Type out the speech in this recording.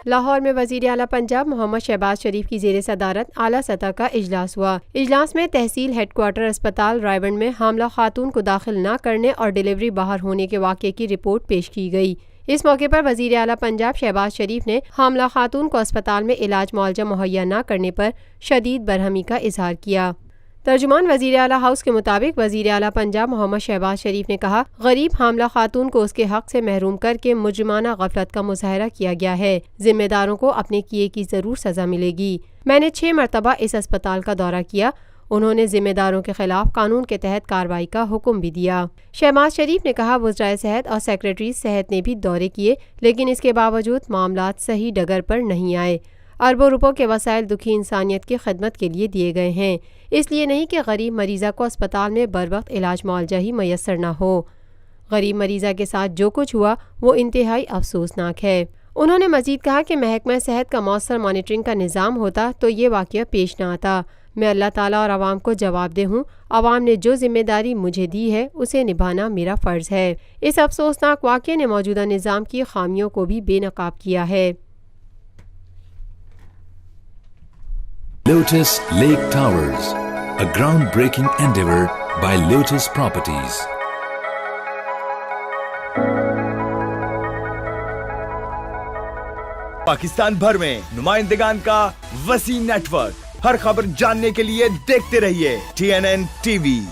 لاہور میں وزیر اعلیٰ پنجاب محمد شہباز شریف کی زیر صدارت اعلیٰ سطح کا اجلاس ہوا۔ اجلاس میں تحصیل ہیڈ کوارٹر اسپتال رائیونڈ میں حاملہ خاتون کو داخل نہ کرنے اور ڈیلیوری باہر ہونے کے واقعے کی رپورٹ پیش کی گئی۔ اس موقع پر وزیر اعلیٰ پنجاب شہباز شریف نے حاملہ خاتون کو اسپتال میں علاج معالجہ مہیا نہ کرنے پر شدید برہمی کا اظہار کیا۔ ترجمان وزیر اعلیٰ ہاؤس کے مطابق وزیر اعلیٰ پنجاب محمد شہباز شریف نے کہا، غریب حاملہ خاتون کو اس کے حق سے محروم کر کے مجرمانہ غفلت کا مظاہرہ کیا گیا ہے۔ ذمہ داروں کو اپنے کیے کی ضرور سزا ملے گی۔ میں نے 6 مرتبہ اس اسپتال کا دورہ کیا۔ انہوں نے ذمہ داروں کے خلاف قانون کے تحت کارروائی کا حکم بھی دیا۔ شہباز شریف نے کہا، وزرائے صحت اور سیکریٹری صحت نے بھی دورے کیے، لیکن اس کے باوجود معاملات صحیح ڈگر پر نہیں آئے۔ اربوں روپوں کے وسائل دکھی انسانیت کی خدمت کے لیے دیے گئے ہیں، اس لیے نہیں کہ غریب مریضہ کو اسپتال میں بروقت علاج معالجہ ہی میسر نہ ہو۔ غریب مریضہ کے ساتھ جو کچھ ہوا وہ انتہائی افسوسناک ہے۔ انہوں نے مزید کہا کہ محکمہ صحت کا مؤثر مانیٹرنگ کا نظام ہوتا تو یہ واقعہ پیش نہ آتا۔ میں اللہ تعالیٰ اور عوام کو جواب دہ ہوں۔ عوام نے جو ذمہ داری مجھے دی ہے اسے نبھانا میرا فرض ہے۔ اس افسوسناک واقعے نے موجودہ نظام کی خامیوں کو بھی بے نقاب کیا ہے۔ Lotus Lake Towers, a groundbreaking endeavor by Lotus Properties. Pakistan بھر میں نمائندگان کا وسیع نیٹ ورک، ہر خبر جاننے کے لیے دیکھتے رہیے TNN TV۔